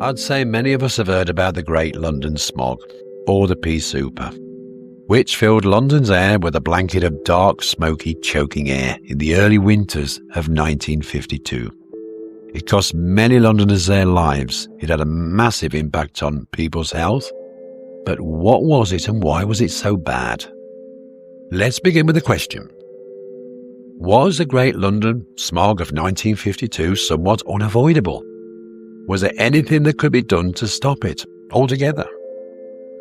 I'd say many of us have heard about the Great London Smog, or the pea super, which filled London's air with a blanket of dark, smoky, choking air in the early winters of 1952. It cost many Londoners their lives. It had a massive impact on people's health. But what was it and why was it so bad? Let's begin with a question. Was the Great London Smog of 1952 somewhat unavoidable? Was there anything that could be done to stop it altogether?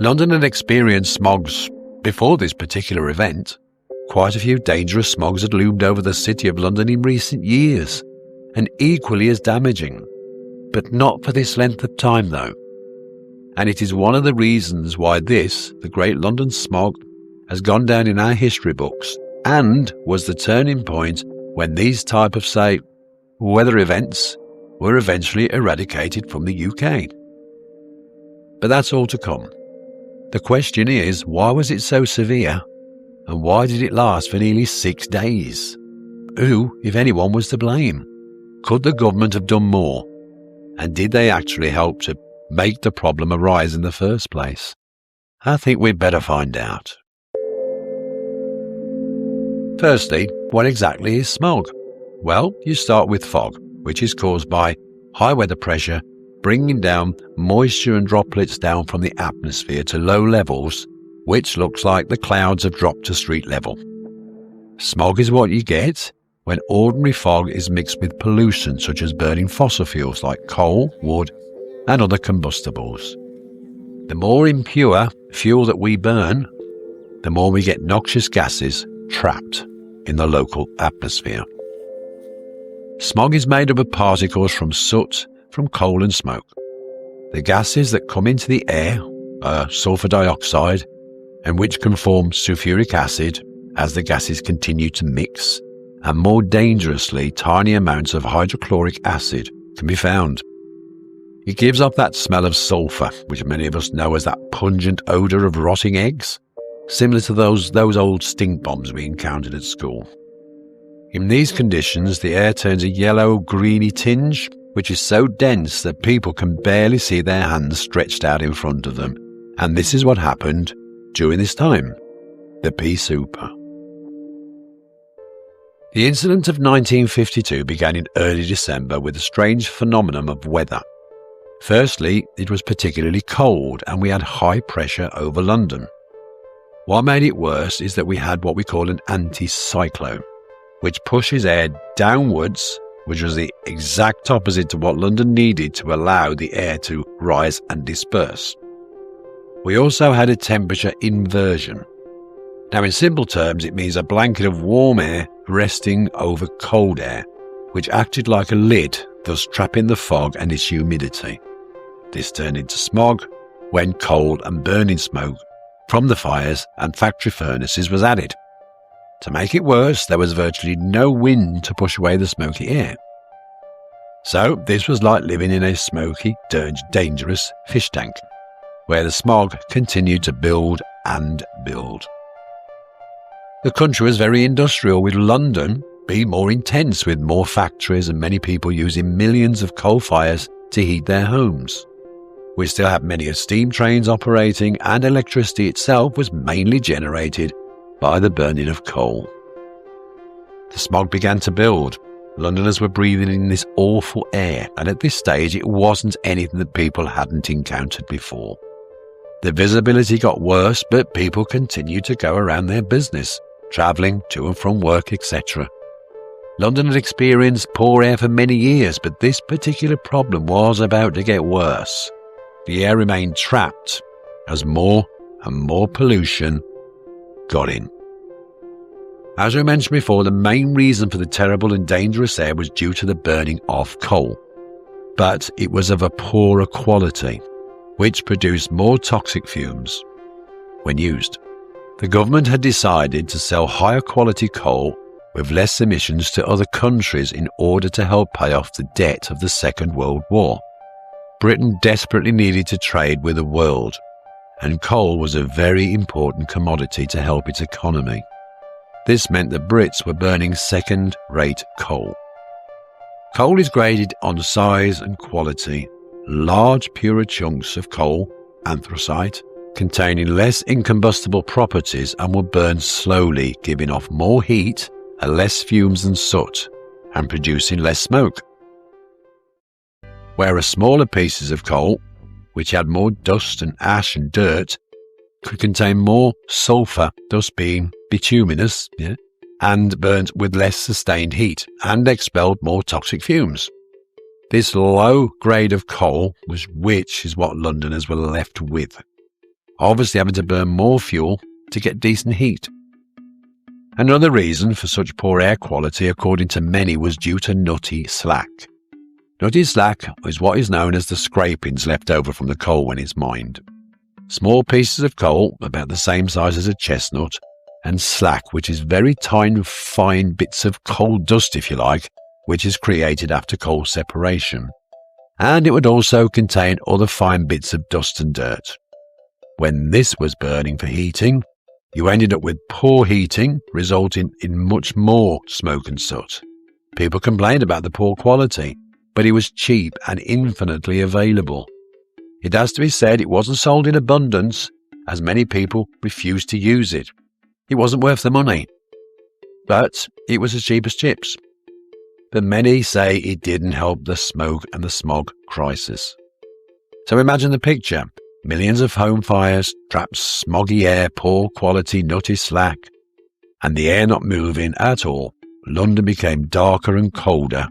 London had experienced smogs before this particular event. Quite a few dangerous smogs had loomed over the city of London in recent years, and equally as damaging, but not for this length of time though. And it is one of the reasons why this, the Great London Smog, has gone down in our history books and was the turning point when these type of, say, weather events were eventually eradicated from the UK. But that's all to come. The question is, why was it so severe? And why did it last for nearly 6 days? Who, if anyone, was to blame? Could the government have done more? And did they actually help to make the problem arise in the first place? I think we'd better find out. Firstly, what exactly is smog? Well, you start with fog, which is caused by high weather pressure bringing down moisture and droplets down from the atmosphere to low levels, which looks like the clouds have dropped to street level. Smog is what you get when ordinary fog is mixed with pollution such as burning fossil fuels like coal, wood, and other combustibles. The more impure fuel that we burn, the more we get noxious gases trapped in the local atmosphere. Smog is made up of particles from soot, from coal and smoke. The gases that come into the air are sulfur dioxide, and which can form sulfuric acid as the gases continue to mix, and more dangerously, tiny amounts of hydrochloric acid can be found. It gives off that smell of sulfur, which many of us know as that pungent odour of rotting eggs, similar to those old stink bombs we encountered at school. In these conditions, the air turns a yellow-greeny tinge, which is so dense that people can barely see their hands stretched out in front of them. And this is what happened during this time, the pea super. The incident of 1952 began in early December with a strange phenomenon of weather. Firstly, it was particularly cold and we had high pressure over London. What made it worse is that we had what we call an anticyclone, which pushes air downwards, which was the exact opposite to what London needed to allow the air to rise and disperse. We also had a temperature inversion. Now, in simple terms, it means a blanket of warm air resting over cold air, which acted like a lid, thus trapping the fog and its humidity. This turned into smog when coal and burning smoke from the fires and factory furnaces was added. To make it worse, there was virtually no wind to push away the smoky air. So this was like living in a smoky, dangerous fish tank, where the smog continued to build and build. The country was very industrial, with London being more intense, with more factories and many people using millions of coal fires to heat their homes. We still had many steam trains operating, and electricity itself was mainly generated by the burning of coal. The smog began to build. Londoners were breathing in this awful air, and at this stage it wasn't anything that people hadn't encountered before. The visibility got worse, but people continued to go around their business, travelling to and from work, etc. London had experienced poor air for many years, but this particular problem was about to get worse. The air remained trapped as more and more pollution got in. As we mentioned before, the main reason for the terrible and dangerous air was due to the burning of coal. But it was of a poorer quality, which produced more toxic fumes when used. The government had decided to sell higher quality coal with less emissions to other countries in order to help pay off the debt of the Second World War. Britain desperately needed to trade with the world, and coal was a very important commodity to help its economy. This meant the Brits were burning second-rate coal. Coal is graded on size and quality, large purer chunks of coal, anthracite, containing less incombustible properties and will burn slowly, giving off more heat and less fumes than soot, and producing less smoke. Whereas smaller pieces of coal, which had more dust and ash and dirt, could contain more sulfur, thus being bituminous, and burnt with less sustained heat and expelled more toxic fumes. This low grade of coal which is what Londoners were left with, obviously having to burn more fuel to get decent heat. Another reason for such poor air quality, according to many, was due to nutty slack. Nutty slack is what is known as the scrapings left over from the coal when it's mined. Small pieces of coal, about the same size as a chestnut, and slack, which is very tiny, fine bits of coal dust, if you like, which is created after coal separation. And it would also contain other fine bits of dust and dirt. When this was burning for heating, you ended up with poor heating, resulting in much more smoke and soot. People complained about the poor quality, but it was cheap and infinitely available. It has to be said it wasn't sold in abundance, as many people refused to use it. It wasn't worth the money, but it was as cheap as chips. But many say it didn't help the smoke and the smog crisis. So imagine the picture. Millions of home fires, trapped smoggy air, poor quality nutty slack, and the air not moving at all. London became darker and colder,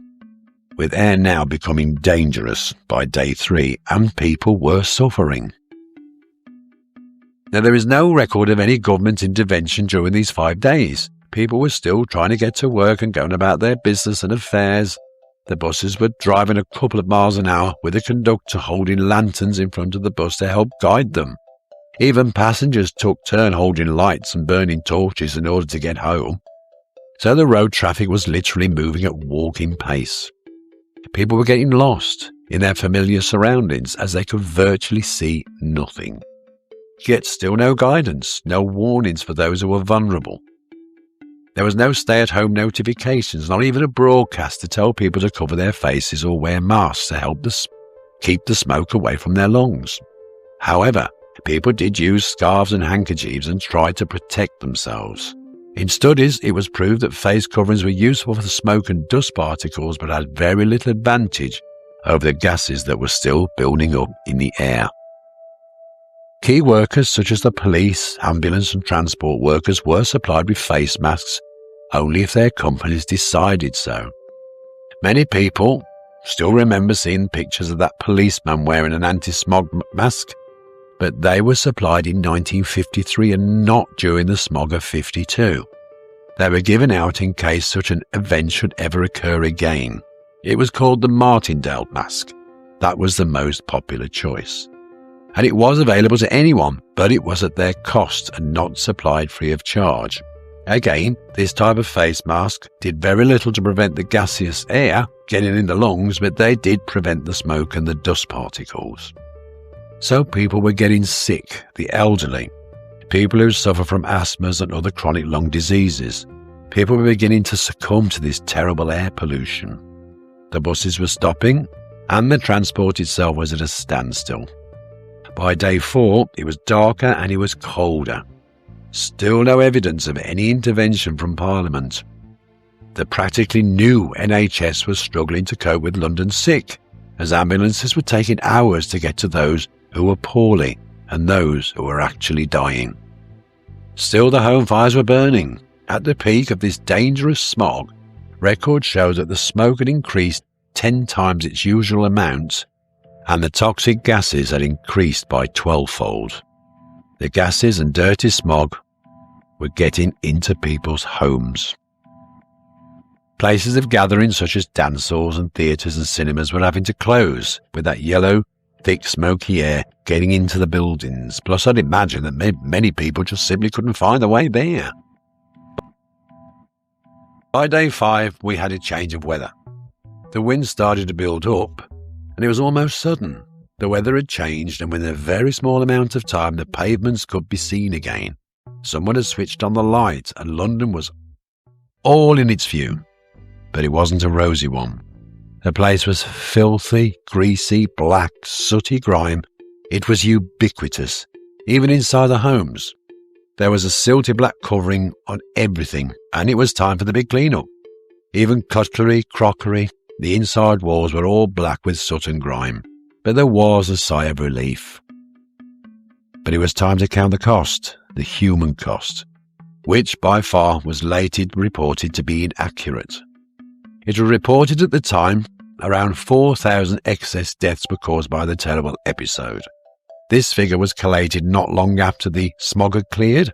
with air now becoming dangerous by day 3, and people were suffering. Now, there is no record of any government intervention during these 5 days. People were still trying to get to work and going about their business and affairs. The buses were driving a couple of miles an hour with a conductor holding lanterns in front of the bus to help guide them. Even passengers took turn holding lights and burning torches in order to get home. So the road traffic was literally moving at walking pace. People were getting lost in their familiar surroundings as they could virtually see nothing. Yet still no guidance, no warnings for those who were vulnerable. There was no stay-at-home notifications, not even a broadcast to tell people to cover their faces or wear masks to help keep the smoke away from their lungs. However, people did use scarves and handkerchiefs and tried to protect themselves. In studies, it was proved that face coverings were useful for the smoke and dust particles, but had very little advantage over the gases that were still building up in the air. Key workers such as the police, ambulance and transport workers were supplied with face masks only if their companies decided so. Many people still remember seeing pictures of that policeman wearing an anti-smog mask, but they were supplied in 1953 and not during the smog of 52. They were given out in case such an event should ever occur again. It was called the Martindale mask. That was the most popular choice. And it was available to anyone, but it was at their cost and not supplied free of charge. Again, this type of face mask did very little to prevent the gaseous air getting in the lungs, but they did prevent the smoke and the dust particles. So people were getting sick, the elderly, people who suffer from asthmas and other chronic lung diseases. People were beginning to succumb to this terrible air pollution. The buses were stopping, and the transport itself was at a standstill. By day 4, it was darker and it was colder. Still no evidence of any intervention from Parliament. The practically new NHS was struggling to cope with London's sick, as ambulances were taking hours to get to those who were poorly and those who were actually dying. Still the home fires were burning. At the peak of this dangerous smog, records show that the smoke had increased 10 times its usual amount, and the toxic gases had increased by 12-fold. The gases and dirty smog were getting into people's homes. Places of gathering such as dance halls and theatres and cinemas were having to close, with that yellow, thick, smoky air getting into the buildings. Plus, I'd imagine that many people just simply couldn't find their way there. By day 5, we had a change of weather. The wind started to build up, and it was almost sudden. The weather had changed, and within a very small amount of time the pavements could be seen again. Someone had switched on the light, and London was all in its view. But it wasn't a rosy one. The place was filthy, greasy, black, sooty grime. It was ubiquitous, even inside the homes. There was a silty black covering on everything, and it was time for the big clean-up. Even cutlery, crockery, the inside walls were all black with soot and grime. But there was a sigh of relief. But it was time to count the cost, the human cost, which by far was later reported to be inaccurate. It was reported at the time around 4,000 excess deaths were caused by the terrible episode. This figure was collated not long after the smog had cleared.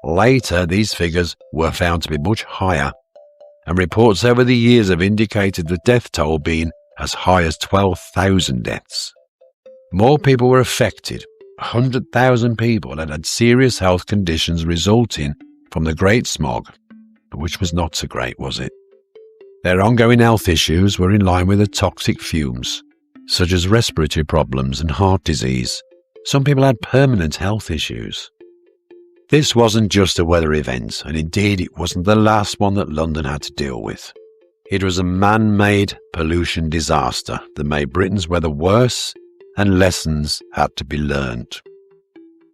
Later, these figures were found to be much higher, and reports over the years have indicated the death toll being as high as 12,000 deaths. More people were affected. 100,000 people had serious health conditions resulting from the Great Smog, which was not so great, was it? Their ongoing health issues were in line with the toxic fumes, such as respiratory problems and heart disease. Some people had permanent health issues. This wasn't just a weather event, and indeed it wasn't the last one that London had to deal with. It was a man-made pollution disaster that made Britain's weather worse, and lessons had to be learned.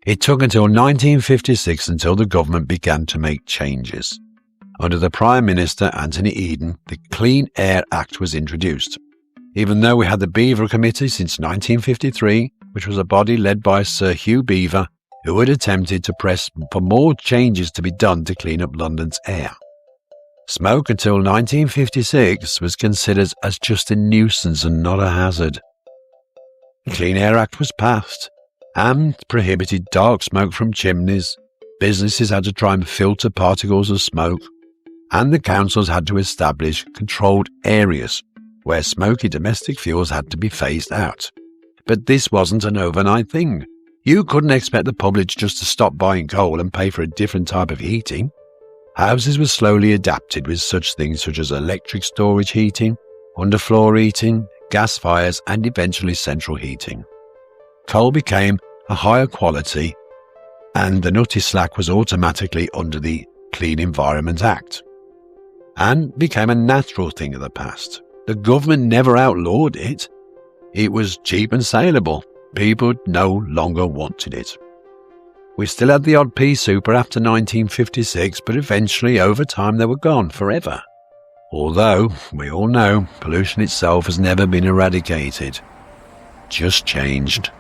It took until 1956 until the government began to make changes. Under the Prime Minister, Anthony Eden, the Clean Air Act was introduced. Even though we had the Beaver Committee since 1953, which was a body led by Sir Hugh Beaver, who had attempted to press for more changes to be done to clean up London's air. Smoke until 1956 was considered as just a nuisance and not a hazard. The Clean Air Act was passed and prohibited dark smoke from chimneys. Businesses had to try and filter particles of smoke, and the councils had to establish controlled areas where smoky domestic fuels had to be phased out. But this wasn't an overnight thing. You couldn't expect the public just to stop buying coal and pay for a different type of heating. Houses were slowly adapted with such things such as electric storage heating, underfloor heating, gas fires, and eventually central heating. Coal became a higher quality, and the nutty slack was automatically under the Clean Environment Act, and became a natural thing of the past. The government never outlawed it. It was cheap and saleable. People no longer wanted it. We still had the odd pea super after 1956, but eventually, over time, they were gone forever. Although, we all know, pollution itself has never been eradicated, just changed.